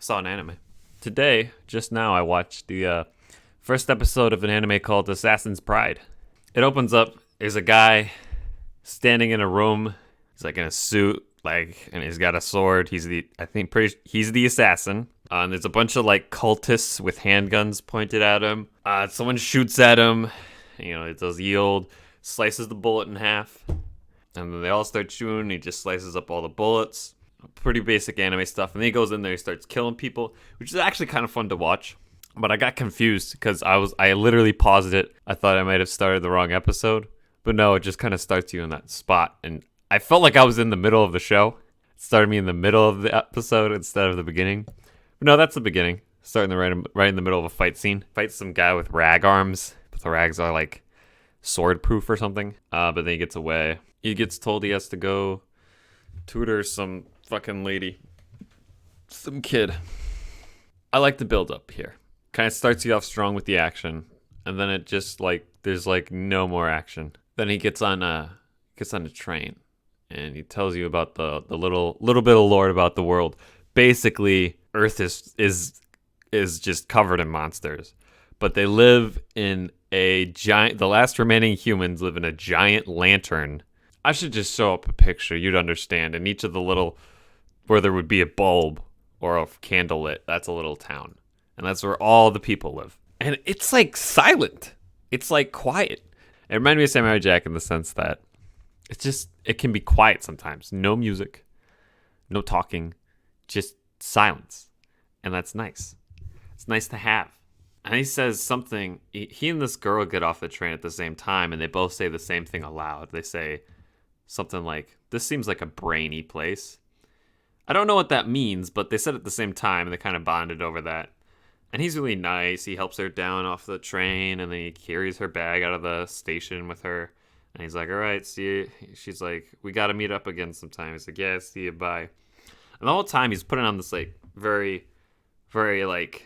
saw an anime. Today, just now, I watched the first episode of an anime called Assassin's Pride. It opens up, there's a guy standing in a room. He's like in a suit, and he's got a sword. He's he's the assassin. And there's a bunch of like cultists with handguns pointed at him. Someone shoots at him. It does yield, slices the bullet in half. And then they all start shooting. He just slices up all the bullets. Pretty basic anime stuff. And then he goes in there, he starts killing people, which is actually kind of fun to watch. But I got confused because I literally paused it. I thought I might have started the wrong episode. But no, it just kind of starts you in that spot. And I felt like I was in the middle of the show. It started me in the middle of the episode instead of the beginning. But no, that's the beginning. Starting right in the middle of a fight scene. Fights some guy with rag arms. But the rags are like sword proof or something. But then he gets away. He gets told he has to go tutor some fucking lady. Some kid. I like the build up here. Kind of starts you off strong with the action. And then it just there's no more action. Then he gets on a train. And he tells you about the little bit of lore about the world. Basically, Earth is just covered in monsters. But they live in the last remaining humans live in a giant lantern. I should just show up a picture, you'd understand. And each of the where there would be a bulb or a candle lit, that's a little town. And that's where all the people live. And it's like silent. It's like quiet. It reminded me of Samurai Jack in the sense that it can be quiet sometimes. No music, no talking, just silence. And that's nice. It's nice to have. And he says something, he and this girl get off the train at the same time, and they both say the same thing aloud. They say something like, "This seems like a brainy place." I don't know what that means, but they said it at the same time, and they kind of bonded over that. And he's really nice. He helps her down off the train, and then he carries her bag out of the station with her. And he's like, "All right, see you." She's like, "We got to meet up again sometime." He's like, "Yeah, see you, bye." And the whole time he's putting on this very, very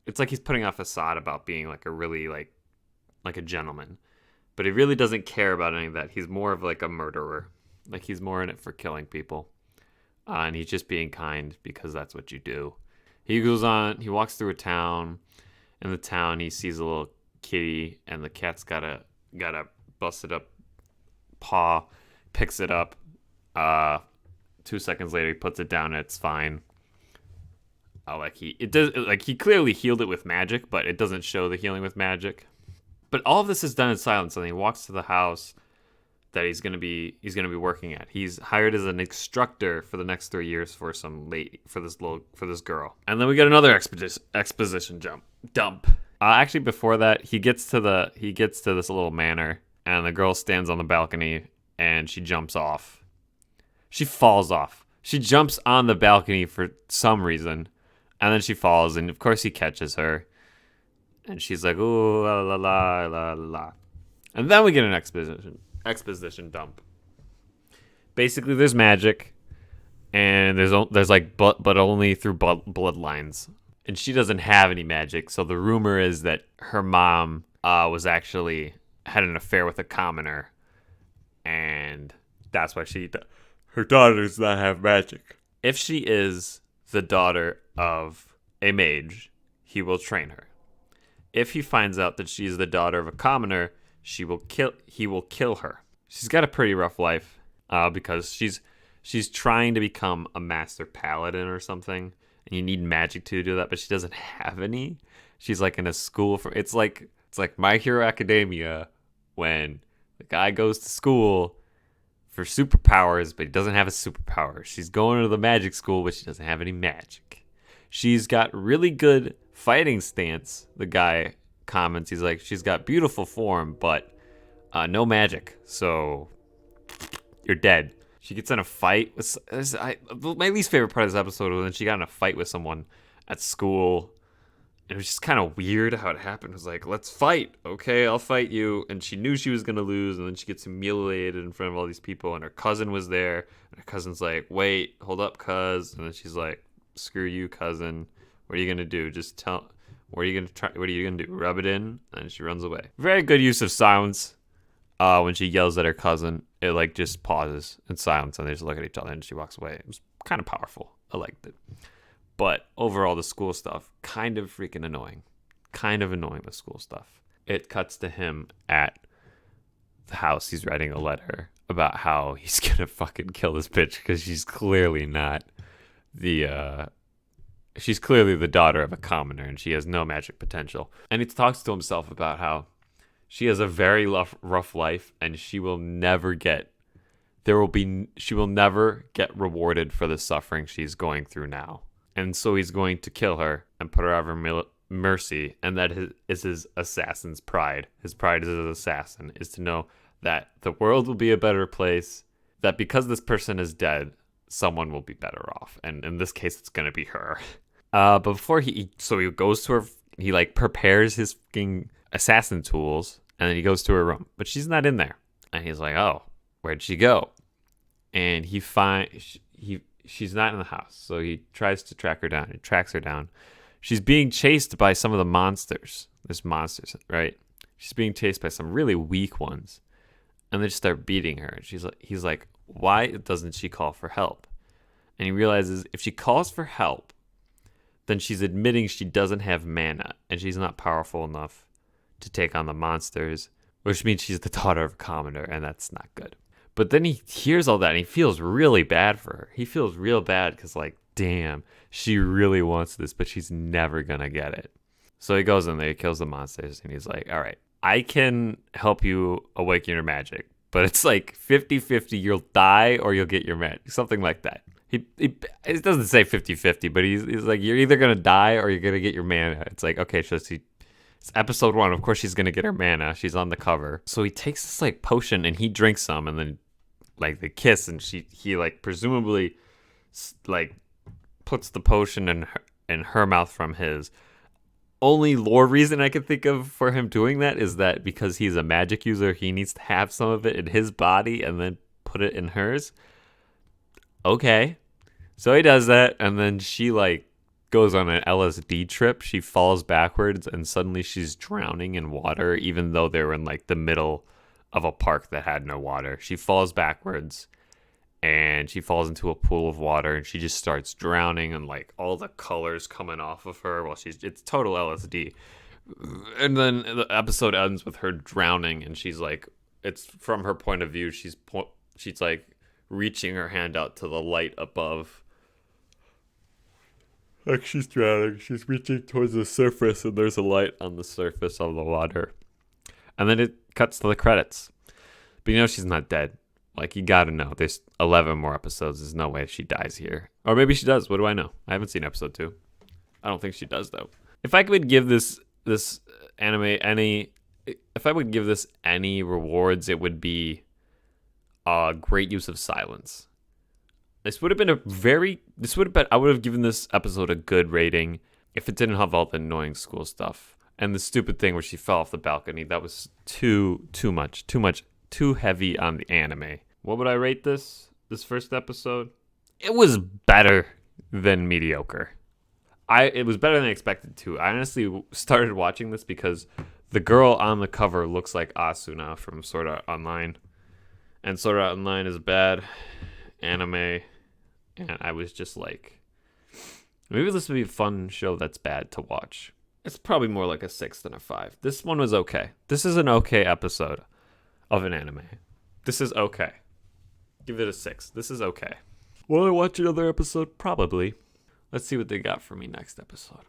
it's like he's putting off a facade about being a really like a gentleman. But he really doesn't care about any of that. He's more of a murderer. He's more in it for killing people. And he's just being kind because that's what you do. He goes on, he walks through a town. In the town, he sees a little kitty, and the cat's got a busted up paw, picks it up. 2 seconds later, he puts it down, and it's fine. He clearly healed it with magic, but it doesn't show the healing with magic. But all of this is done in silence, and he walks to the house that he's gonna be working at. He's hired as an instructor for the next 3 years for this girl. And then we get another exposition dump. Actually, before that, he gets to this little manor, and the girl stands on the balcony, and she jumps off. She falls off. She jumps on the balcony for some reason, and then she falls, and of course he catches her. And she's like, "Ooh, la la la la la." And then we get an exposition dump. Basically, there's magic, and there's but only through bloodlines. And she doesn't have any magic, so the rumor is that her mom was actually had an affair with a commoner, and that's why her daughter does not have magic. If she is the daughter of a mage, he will train her. If he finds out that she's the daughter of a commoner, he will kill her. She's got a pretty rough life because she's trying to become a master paladin or something, and you need magic to do that, but she doesn't have any. She's in a school for it's like My Hero Academia when the guy goes to school for superpowers, but he doesn't have a superpower. She's going to the magic school, but she doesn't have any magic. She's got really good fighting stance, the guy comments. He's like, she's got beautiful form, but no magic, so you're dead. She gets in a fight with my least favorite part of this episode was when she got in a fight with someone at school. It was just kind of weird how it happened. It was like, "Let's fight. Okay, I'll fight you." And she knew she was going to lose, and then she gets humiliated in front of all these people, and her cousin was there. And her cousin's like, "Wait, hold up, cuz." And then she's like, "Screw you, cousin. What are you going to do? Just tell... What are you going to do? Rub it in?" And she runs away. Very good use of silence. When she yells at her cousin, it just pauses in silence, and they just look at each other, and she walks away. It was kind of powerful. I liked it. But overall, the school stuff, kind of freaking annoying. Kind of annoying, the school stuff. It cuts to him at the house. He's writing a letter about how he's going to fucking kill this bitch because she's clearly not she's clearly the daughter of a commoner and she has no magic potential. And he talks to himself about how she has a very rough life and she will never get rewarded for the suffering she's going through now. And so he's going to kill her and put her out of her mercy. And that is his assassin's pride. His pride as an assassin is to know that the world will be a better place, that because this person is dead, someone will be better off. And in this case, it's going to be her. But before he goes to her, he like prepares his fucking assassin tools and then he goes to her room. But she's not in there. And he's like, oh, where'd she go? And she's not in the house. So he tries to track her down. He tracks her down. She's being chased by some of the monsters. There's monsters, right? She's being chased by some really weak ones. And they just start beating her. And he's like, why doesn't she call for help? And he realizes if she calls for help, then she's admitting she doesn't have mana and she's not powerful enough to take on the monsters, which means she's the daughter of a commoner, and that's not good. But then he hears all that and he feels really bad for her. He feels real bad because, like, damn, she really wants this, but she's never going to get it. So he goes in there, he kills the monsters, and he's like, all right, I can help you awaken your magic, but it's like 50-50, you'll die or you'll get your magic, something like that. It doesn't say 50-50, but he's like, you're either going to die or you're going to get your mana. It's like, okay, so it's episode 1. Of course she's going to get her mana. She's on the cover. So he takes this like potion and he drinks some and then like they kiss and he like presumably like puts the potion in her mouth from his. Only lore reason I could think of for him doing that is that because he's a magic user, he needs to have some of it in his body and then put it in hers. Okay. So he does that, and then she like goes on an LSD trip. She falls backwards and suddenly she's drowning in water, even though they were in like the middle of a park that had no water. She falls backwards and she falls into a pool of water and she just starts drowning and like all the colors coming off of her while it's total LSD. And then the episode ends with her drowning and she's like, it's from her point of view. She's like reaching her hand out to the light above. Like she's drowning. She's reaching towards the surface and there's a light on the surface of the water. And then it cuts to the credits. But you know she's not dead. Like, you gotta know. There's 11 more episodes. There's no way she dies here. Or maybe she does. What do I know? I haven't seen episode 2. I don't think she does, though. If I could give this anime any rewards, it would be a great use of silence. I would have given this episode a good rating if it didn't have all the annoying school stuff. And the stupid thing where she fell off the balcony, that was too much, too heavy on the anime. What would I rate this first episode? It was better than mediocre. It was better than I expected to. I honestly started watching this because the girl on the cover looks like Asuna from Sword Art Online. And Sword Art Online is bad anime. And I was just like, maybe this would be a fun show that's bad to watch. It's probably more like a 6 than a 5. This one was okay. This is an okay episode of an anime. This is okay. Give it a 6. This is okay. Will I watch another episode? Probably. Let's see what they got for me next episode.